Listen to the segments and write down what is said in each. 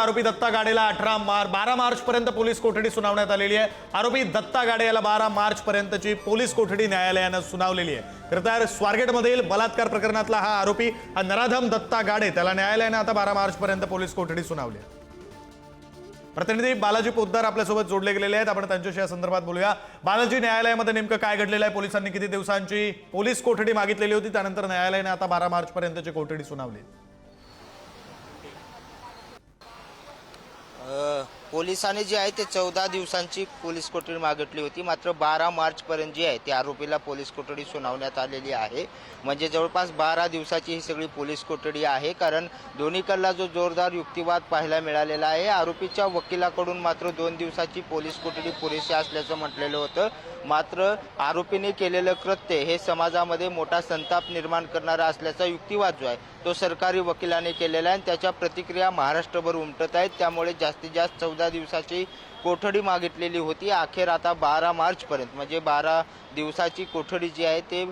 आरोपी दत्ता गाडेला 12 मार्च पर्यंत पोलीस कोठडी सुनावण्यात आलेली आहे। आरोपी दत्ता गाडे याला 12 मार्च पर्यंतची पोलीस कोठडी न्यायालयाने सुनावलेली आहे। तर स्वारगेटमधील बलात्कार प्रकरणातला हा आरोपी नराधम दत्ता गाडे त्याला न्यायालयाने आता 12 मार्च पर्यंत पोलीस कोठडी सुनावली आहे। प्रतिनिधी बालाजी पोद्दार आपल्यासोबत जोडले गेलेले आहेत, आपण त्यांच्याशी या संदर्भात बोलूया। बालाजी, न्यायालयामध्ये नेमकं काय घडलेलं आहे? पोलिसांनी किती दिवसांची पोलीस कोठडी मागितलेली होती, त्यानंतर न्यायालयाने आता 12 मार्च पर्यंतची कोठडी सुनावली। पोलिसांनी जी आहे ते 14 दिवसांची पोलीस कोठडी मागितली होती, मात्र 12 मार्च पर्यंत जी आहे ते आरोपीला पोलीस कोठडी सुनावण्यात आलेली आहे। म्हणजे जवळपास 12 दिवसाची ही सगळी पोलीस कोठडी आहे, कारण दोन्हीकडला जो जोरदार युक्तिवाद पाहायला मिळालेला आहे। आरोपीच्या वकिलाकडून मात्र 2 दिवसाची पोलीस कोठडी पुरेशी असल्याचं म्हटलेलं होतं, मात्र आरोपीने केलेलं कृत्य हे समाजामध्ये मोठा संताप निर्माण करणारा असल्याचा युक्तिवाद जो आहे तो सरकारी वकिलाने केलेला आहे आणि त्याच्या प्रतिक्रिया महाराष्ट्रभर उमटत आहेत। त्यामुळे जास्तीत जास्त 14 दिवसाची कोठडी मागितलेली होती। अखेर आता 12 मार्च पर्यंत म्हणजे 12 दिवसाची कोठडी जी आहे ते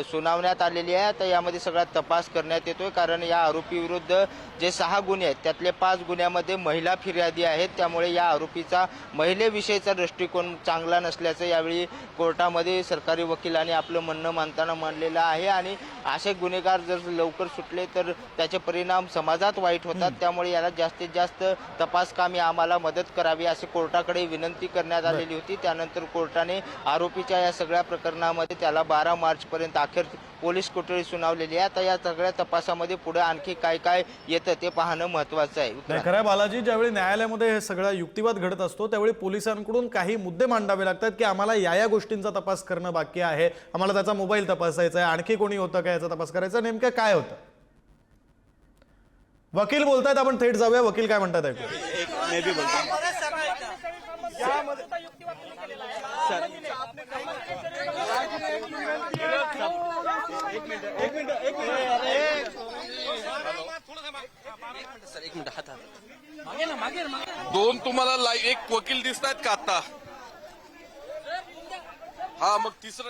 सुनावण्यात आलेली आहे। आता यामध्ये सगळा तपास करण्यात येतोय, कारण या आरोपी विरुद्ध जे 6 गुन्हे आहेत त्यातले 5 गुन्ह्यामध्ये महिला फिर्यादी आहेत। त्यामुळे या आरोपीचा महिलेविषयीचा दृष्टिकोन चांगला नसल्याचं यावेळी कोर्टामध्ये सरकारी वकिलांनी आपलं म्हणणं मांडताना मांडलेलं आहे। आणि असे गुन्हेगार जर लवकर सुटले तर त्याचे परिणाम समाजात वाईट होतात। त्यामुळे याला जास्तीत जास्त तपास कामी आम्हाला मदत करावी असे कोर्टाकडे विनंती करण्यात आलेली होती। त्यानंतर कोर्टाने आरोपीच्या या सगळ्या प्रकरणामध्ये त्याला 12 मार्च पर्यंत अखेर पोलीस कोठडी सुनावलेली आहे। आता या सगळ्या तपासामध्ये पुढे आणखी काय काय येतं ते पाहणं महत्त्वाचं आहे। खरं बालाजी, ज्यावेळी न्यायालयामध्ये हे सगळा युक्तिवाद घडत असतो त्यावेळी पोलिसांकडून काही मुद्दे मांडावे लागतात की आम्हाला या गोष्टींचा तपास करणं बाकी आहे, आम्हाला त्याचा मोबाईल तपासायचा आहे, आणखी कोणी होतं का याचा तपास करायचा, नेमकं काय होतं? वकील बोलतायत, आपण थेट जाऊया, वकील काय म्हणतात ऐकू। दोन तुम्हाला एक वकील दिसत आहेत का आता? हा, मग तिसरं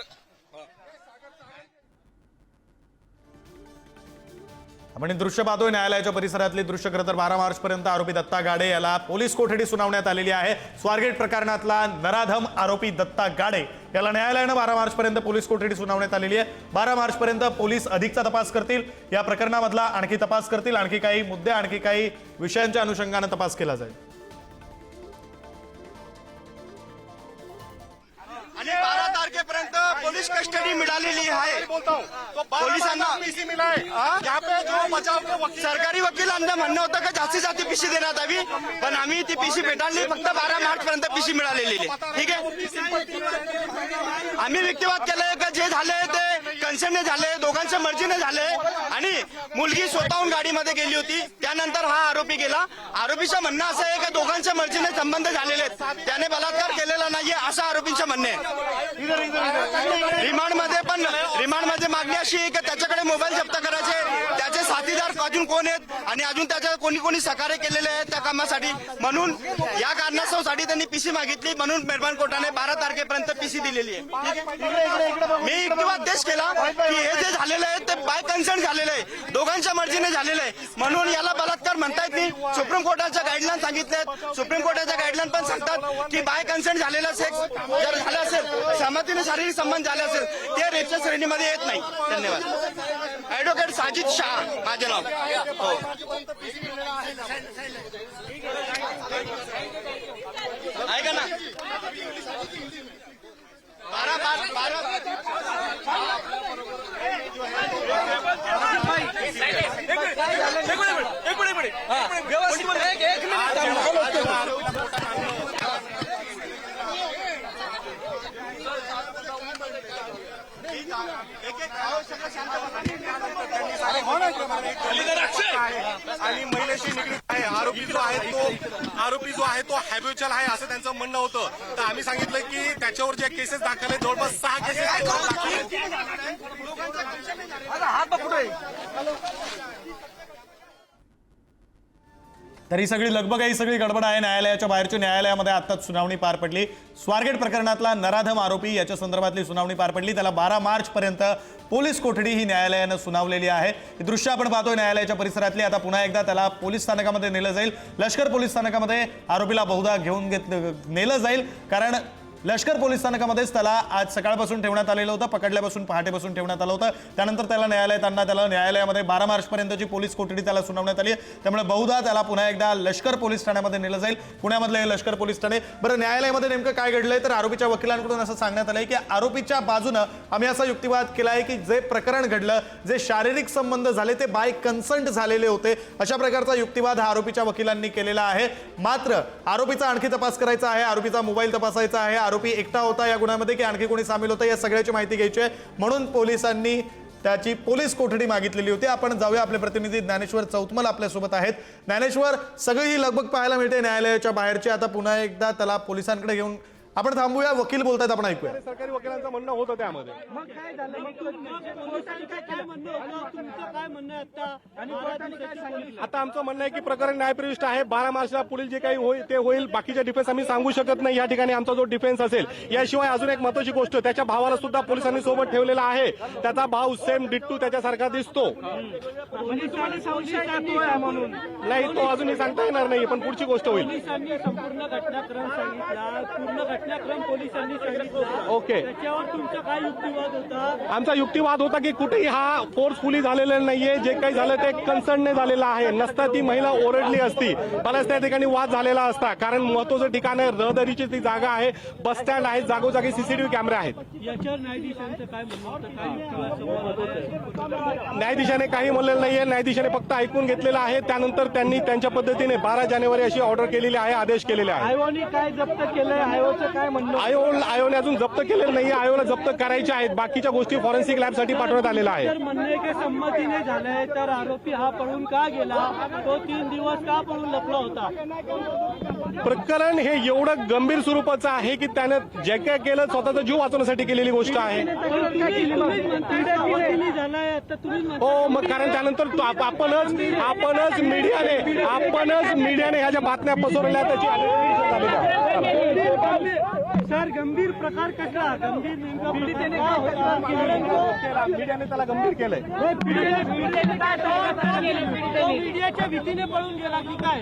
आपण दृश्य पाहतोय, न्यायालयाच्या परिसरातली दृश्य। खरं तर 12 मार्च पर्यंत आरोपी दत्ता गाडे याला पोलीस कोठडी सुनावण्यात आलेली आहे। स्वारगेट प्रकरणातला नराधम आरोपी दत्ता गाडे याला न्यायालयाने 12 मार्च पर्यंत पोलीस कोठडी सुनावण्यात आलेली आहे। 12 मार्च पर्यंत पोलीस अधिकचा तपास करतील, या प्रकरणामधला आणखी तपास करतील, आणखी काही मुद्दे, आणखी काही विषयांच्या अनुषंगाने तपास केला जाईल। आणि 12 तारखेपर्यंत पोलीस कस्टडी मिळालेली आहे। पोलिसांना सरकारी वकिलांचं म्हणणं होतं की जास्तीत जास्त पीसी देण्यात यावी, पण आम्ही ती पीसी भेटाळली। फक्त 12 मार्च पर्यंत पीसी मिळालेली आहे। ठीक आहे, आम्ही युक्तिवाद केले की जे झाले ते कन्सेंटने झाले, दोघांच्या मर्जीने झाले। आणि मुलगी स्वतःहून गाडीमध्ये गेली होती, त्यानंतर हा आरोपी गेला। आरोपीचं म्हणणं असं आहे की दोघांच्या मर्जीने संबंध झालेले आहेत, त्याने बलात्कार केलेला नाहीये असं आरोपींचं म्हणणं आहे। रिमांडमध्ये मागणी अशी आहे की त्याच्याकडे मोबाईल जप्त करायचे, त्याचे साथीदार अजून कोण आहेत आणि अजून त्याच्या कोणी सहकार्य केलेले आहेत त्या कामासाठी, म्हणून या कारणासाठी त्यांनी पीसी मागितली। म्हणून मेहरबान कोर्टाने 12 तारखेपर्यंत पीसी दिलेली आहे। मी युक्तिवाद देश केला की हे जे झालेलं आहे ते बाय कन्सेंट झालेलं आहे, दोघांच्या मर्जीने झालेलं आहे, म्हणून याला बलात्कार म्हणता येत नाही। सुप्रीम कोर्टाच्या गाईडलाईन सांगितल्या आहेत, सुप्रीम कोर्टाच्या गाईडलाईन पण सांगतात की बाय कन्सेंट झालेला सेक्स जर झाला असेल, सहमतीने शारीरिक संबंध झाले असेल, ते रेपच्या श्रेणीमध्ये येत नाही। धन्यवाद। ऍडव्होकेट साजिद शाह माझे नाव। ऐका ना, 12 आणि महिलेशी निगडीत आहे। आरोपी जो आहे तो हॅबिच्युअल आहे असं त्यांचं म्हणणं होतं। तर आम्ही सांगितलं की त्याच्यावर जे केसेस दाखल आहेत, जवळपास 6 केसेस तर ही सगळी लगबग आहे, ही सगळी गडबड आहे न्यायालयाच्या बाहेरची. न्यायालयामध्ये आत्ताच सुनावणी पार पडली. स्वारगेट प्रकरणातला नराधम आरोपी याच्या संदर्भातली सुनावणी पार पडली. त्याला 12 मार्च पर्यंत पोलीस कोठडी ही न्यायालयानं सुनावलेली आहे. ही दृश्य आपण पाहतोय न्यायालयाच्या परिसरातली. आता पुन्हा एकदा त्याला पोलीस स्थानकामध्ये नेलं जाईल. लष्कर पोलीस स्थानकामध्ये आरोपीला बहुधा घेऊन नेलं जाईल, कारण लष्कर पोलीस स्थानकामध्येच त्याला आज सकाळपासून ठेवण्यात आलेलं होतं. पकडल्यापासून पहाटेपासून ठेवण्यात आलं होतं. त्यानंतर त्याला न्यायालयात आणण्यात आलं. न्यायालयामध्ये 12 मार्च पर्यंतची पोलीस कोठडी त्याला सुनावण्यात आली. त्यामुळे बहुधा त्याला पुन्हा एकदा लष्कर पोलीस ठाण्यामध्ये नेलं जाईल. पुण्यामधलं हे लष्कर पोलीस ठाणे. बरं, न्यायालयामध्ये नेमकं काय घडलंय तर आरोपीच्या वकिलांकडून असं सांगण्यात आलंय की आरोपीच्या बाजूनं आम्ही असा युक्तिवाद केला आहे की जे प्रकरण घडलं, जे शारीरिक संबंध झाले ते बाय कन्संट झालेले होते, अशा प्रकारचा युक्तिवाद हा आरोपीच्या वकिलांनी केलेला आहे. मात्र आरोपीचा आणखी तपास करायचा आहे. आरोपीचा मोबाईल तपासायचा आहे. आरोपी एकटा होता या गुन्ह्यामध्ये की आणखी कोणी सामील होतं या सगळ्याची माहिती घ्यायची आहे. म्हणून पोलिसांनी त्याची पोलीस कोठडी मागितलेली होती. आपण जाऊया, आपले प्रतिनिधी ज्ञानेश्वर चौतमल आपल्यासोबत आहेत. ज्ञानेश्वर, सगळी ही लगबग पाहायला मिळते न्यायालयाच्या बाहेरची. आता पुन्हा एकदा त्याला पोलिसांकडे घेऊन आपण थांबूया. वकील बोलतायत, आपण ऐकूया. सरकारी वकिलांचं म्हणणं होतं त्यामध्ये. मग काय झालं? मग पोलिसांचं काय म्हणणं होतं? तुमचं काय म्हणणं आहे आता? आणि कोर्टाने काय सांगितलं? आता आमचं म्हणणं आहे की प्रकरण न्यायप्रविष्ट आहे. 12 मार्चला पुढील जे काही होईल ते होईल. बाकीचे डिफेन्स आम्ही सांगू शकत नाही. या ठिकाणी आमचा जो डिफेन्स असेल. याशिवाय अजून एक महत्वाची गोष्ट, त्याच्या भावाला सुद्धा पोलिसांनी सोबत ठेवलेला आहे. त्याचा भाव सेम डिट्टू त्याच्यासारखा दिसतो. पोलिसांनी संशय येतोय म्हणून नाही, तो अजूनही सांगता येणार नाही, पण पुढची गोष्ट होईल. पोलिसांनी संपूर्ण घटनाक्रम सांगितला. पूर्ण घटनाक्रम पोलिसांनी सांगितला. ओके. त्याच्यावर तुमचा काय युक्तिवाद होता? आमचा युक्तिवाद होता की कुठेही हा फोर्सफुली झालेला नाहीये. जे काही झालं ते कन्सर्नने झालेलं आहे. नसता ती महिला ओरडली असती, मलाच त्या ठिकाणी वाद झालेला असता. कारण महत्वाचं ठिकाण आहे, रहदारीची ती जागा आहे, बस स्टँड आहे, जागोजागी सीसीटीव्ही कॅमेरे आहेत. याच्यावर न्यायाधीशांचं काय म्हणणं होतं? काय युक्तिवाद संवाद होतोय? न्यायाधीशाने काही म्हणलेलं नाहीये. न्यायाधीशाने फक्त ऐकून घेतलेलं आहे. त्यानंतर त्यांनी त्यांच्या पद्धतीने 12 जानेवारी अशी ऑर्डर केलेली आहे, आदेश केलेले आहे. आयोने काय जप्त केलंय? आयोचं काय म्हणणं? आयोने अजून जप्त केलेलं नाहीये. आयोला जप्त करायच्या आहेत. बाकीच्या गोष्टी फॉरेन्सिक लॅबसाठी पाठवण्यात आलेल्या आहेत. तर म्हणणे की संमतीने झालंय, तर आरोपी हा पळून का गेला? तो 3 दिवस का पळून लपला होता? प्रकरण हे एवढं गंभीर स्वरूपाचं आहे की त्यानं जे काय केलं स्वतःचा जीव वाचवण्यासाठी केलेली गोष्ट आहे. संमतीने झालाय, तर तुम्ही हो, मग कारण त्यानंतर आपणच मीडियाने ह्या ज्या बातम्या पसरवल्या त्याची सर, गंभीर प्रकार कसला? गंभीर पीडितेने मीडियाने त्याला गंभीर केलंय. मीडियाच्या भीतीने पळून गेला की काय?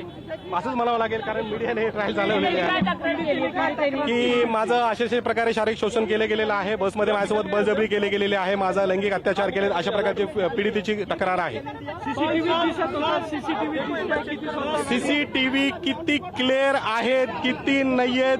असंच म्हणावं लागेल, कारण मीडियाने हे ट्रायल झालेले आहे की माझं अशा प्रकारे शारीरिक शोषण केलं गेलेलं आहे. बसमध्ये माझ्यासोबत बळजबरी केले गेलेले आहे. माझा लैंगिक अत्याचार केले, अशा प्रकारची पीडितेची तक्रार आहे. सीसीटीव्ही किती क्लिअर आहेत, किती नाहीयेत,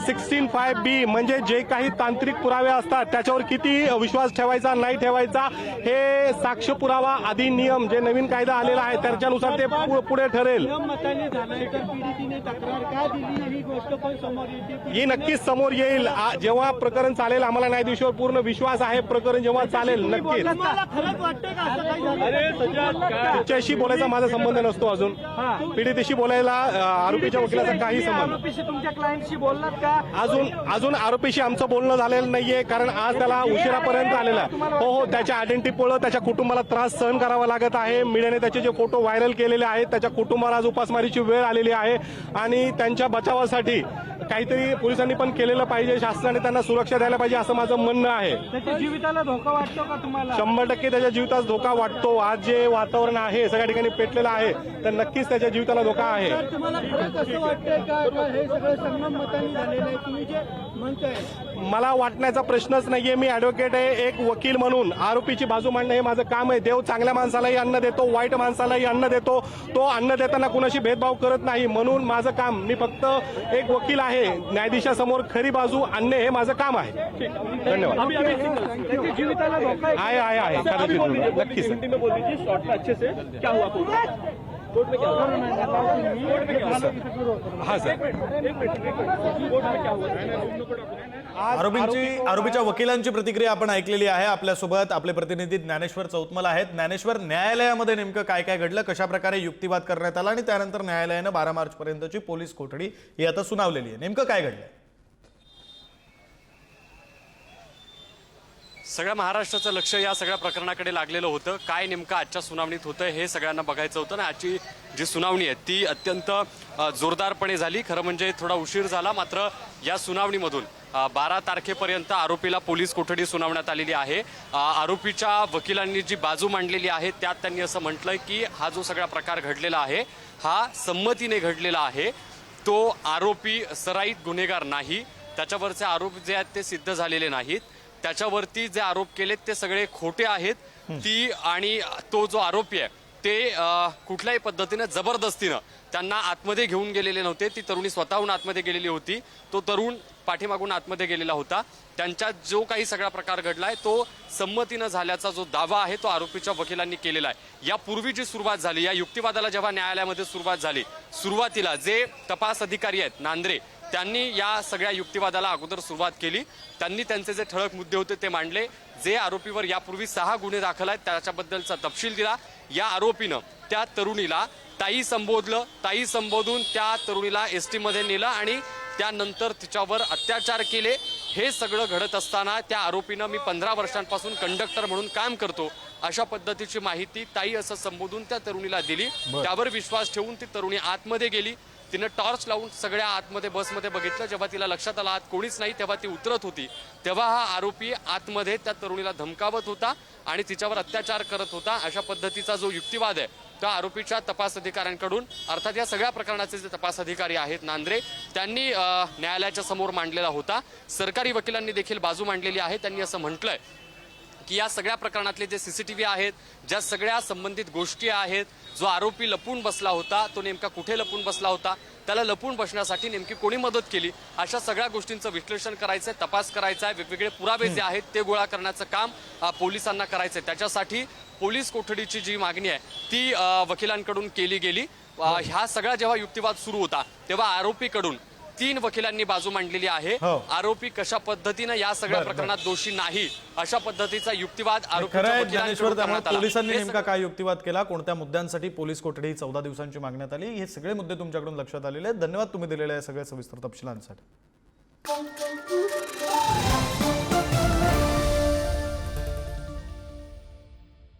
16(5)B म्हणजे जे काही तांत्रिक पुरावे असतात त्याच्यावर किती विश्वास ठेवायचा नाही ठेवायचा, हे साक्ष पुरावा अधिनियम जे नवीन कायदा आलेला आहे त्याच्यानुसार ते पुढे ठरेल. मताने झालाय, तर पीडितीने तक्रार का दिली? ही गोष्ट पण समोर येते. ही नक्कीच समोर येईल जेव्हा प्रकरण चालेल. आम्हाला न्यायाधीशावर पूर्ण विश्वास आहे. प्रकरण जेव्हा चालेल नक्कीच. तुम्हाला खरंच वाटतं का असं काही झालं? तिच्याशी बोलायचा माझा संबंध नसतो. अजून पीडितेशी बोलायला आरोपीच्या वकिलाचा काही संबंध. आरोपीशी तुमच्या क्लायंटशी बोललात का? अजून आरोपीशी आमचं बोलणं झालेलं नाहीये, कारण आज त्याला उशिरापर्यंत आलेला. हो, त्याच्या आयडेंटिटीमुळे त्याच्या कुटुंबाला त्रास सहन करावा लागत आहे. मीडियाने त्याचे जे फोटो व्हायरल केलेले आहेत, त्याच्या कुटुंबाला आज उपासमारीची वेळ आलेली आहे आणि त्यांच्या बचावासाठी काहीतरी पोलिसांनी पण केलेलं पाहिजे. शासनाने त्यांना सुरक्षा द्यायला पाहिजे, असं माझं म्हणणं आहे. त्याच्या जीविताला धोका वाटतो का तुम्हाला? 100% त्याच्या जीवितास धोका वाटतो. आज जे वातावरण आहे सगळ्या ठिकाणी पेटलेलं आहे, तर नक्कीच त्याच्या जीविताला धोका आहे. तर तुम्हाला खरंच असं वाटतंय का हे सगळं संगम मताने झालेलं आहे? तुम्ही जे म्हणताय मला वाटण्याचा प्रश्नच नाहीये. मी ऍडव्होकेट आहे, एक वकील म्हणून आरोपीची बाजू मांडणं हे माझं काम आहे. देव चांगल्या माणसालाही अन्न देतो, वाईट माणसालाही अन्न देतो. तो अन्न देताना कुणाशी भेदभाव करत नाही. म्हणून माझं काम, मी फक्त एक वकील आहे, न्यायाधीशासमोर खरी बाजू आणणे हे माझं काम आहे. धन्यवाद. त्याच्या जीविताला धोका आहे नक्कीच. हा सर. आरोपीच्या वकिलांची प्रतिक्रिया आपण ऐकलेली आहे. आपल्यासोबत आपले प्रतिनिधी ज्ञानेश्वर चौतमल आहेत. ज्ञानेश्वर, न्यायालयामध्ये नेमकं काय काय घडलं, कशा प्रकारे युक्तिवाद करण्यात आला आणि त्यानंतर न्यायालयानं 12 मार्च पर्यंतची पोलीस कोठडी ही आता सुनावलेली आहे, नेमकं काय घडलं? सगळ्या महाराष्ट्राचं लक्ष या सगळ्या प्रकरणाकडे लागलेलं होतं. काय नेमकं आजच्या सुनावणीत होतं हे सगळ्यांना बघायचं होतं आणि आजची जी सुनावणी आहे ती अत्यंत जोरदारपणे झाली. खरं म्हणजे थोडा उशीर झाला, मात्र या सुनावणीमधून 12 तारखेपर्यंत आरोपीला पोलीस कोठडी सुनावण्यात आलेली आहे. आरोपीच्या वकिलांनी जी बाजू मांडलेली आहे त्यात त्यांनी असं म्हटलंय की हा जो सगळा प्रकार घडलेला आहे हा संमतीने घडलेला आहे. तो आरोपी सराईत गुन्हेगार नाही, त्याच्यावरचे आरोप जे आहेत ते सिद्ध झालेले नाहीत, त्याच्यावरती जे आरोप केलेत ते सगळे खोटे आहेत. ती आणि तो जो आरोपी आहे ते कुठल्याही पद्धतीने जबरदस्तीनं त्यांना आतमध्ये घेऊन गेलेले नव्हते. ती तरुणी स्वतःहून आतमध्ये गेलेली होती, तो तरुण पाठीमागून आतमध्ये गेलेला होता. त्यांच्यात जो काही सगळा प्रकार घडलाय तो संमतीनं झाल्याचा जो दावा आहे तो आरोपीच्या वकिलांनी केलेला आहे. यापूर्वी जी सुरुवात झाली, या युक्तिवादाला जेव्हा न्यायालयामध्ये सुरुवात झाली, सुरुवातीला जे तपास अधिकारी आहेत नांद्रे त्यांनी या सगळ्या युक्तिवादाला अगोदर सुरुवात केली. त्यांनी त्यांचे जे ठळक मुद्दे होते ते मांडले. जे आरोपीवर यापूर्वी 6 गुन्हे दाखल आहेत त्याच्याबद्दलचा तपशील दिला. या आरोपीनं त्या तरुणीला ताई संबोधलं, ताई संबोधून त्या तरुणीला एसटी मध्ये नेलं आणि त्यानंतर तिच्यावर अत्याचार केले. हे सगळं घडत असताना त्या आरोपीनं मी 15 वर्षांपासून कंडक्टर म्हणून काम करतो अशा पद्धतीची माहिती ताई असं संबोधून त्या तरुणीला दिली. त्यावर विश्वास ठेवून ती तरुणी आतमध्ये गेली. तिनं टॉर्च लावून सगळ्या आतमध्ये बसमध्ये बघितलं. जेव्हा तिला लक्षात आलं आत कोणीच नाही, तेव्हा ती उतरत होती. तेव्हा हा आरोपी आतमध्ये त्या तरुणीला धमकावत होता आणि तिच्यावर अत्याचार करत होता. अशा पद्धतीचा जो युक्तिवाद आहे त्या आरोपीच्या तपास अधिकाऱ्यांकडून, अर्थात या सगळ्या प्रकरणाचे जे तपास अधिकारी आहेत नांद्रे, त्यांनी न्यायालयाच्या समोर मांडलेला होता. सरकारी वकिलांनी देखील बाजू मांडलेली आहे. त्यांनी असं म्हटलंय की या सगळ्या प्रकरणातले जे सीसीटीव्ही आहेत, ज्या सगळ्या संबंधित गोष्टी आहेत, जो आरोपी लपून बसला होता तो नेमका कुठे लपून बसला होता, त्याला लपून बसण्यासाठी नेमकी कोणी मदत केली, अशा सगळ्या गोष्टींचं विश्लेषण करायचंय, तपास करायचा आहे. वेगवेगळे पुरावे जे आहेत ते गोळा करण्याचं काम पोलिसांना करायचंय. त्याच्यासाठी पोलीस कोठडीची जी मागणी आहे ती वकिलांकडून केली गेली. ह्या सगळा जेव्हा युक्तिवाद सुरू होता तेव्हा आरोपीकडून 3 वकिलांनी बाजू मांडलेली आहे. आरोपी कशा पद्धतीनं या सगळ्या प्रकरणात दोषी नाही अशा पद्धतीचा युक्तिवाद पोलिसांनी नेमका काय युक्तिवाद केला, कोणत्या मुद्द्यांसाठी पोलीस कोठडी 14 दिवसांची मागण्यात आली, हे सगळे मुद्दे तुमच्याकडून लक्षात आलेले आहेत. धन्यवाद तुम्ही दिलेल्या या सगळ्या सविस्तर तपशिलांसाठी.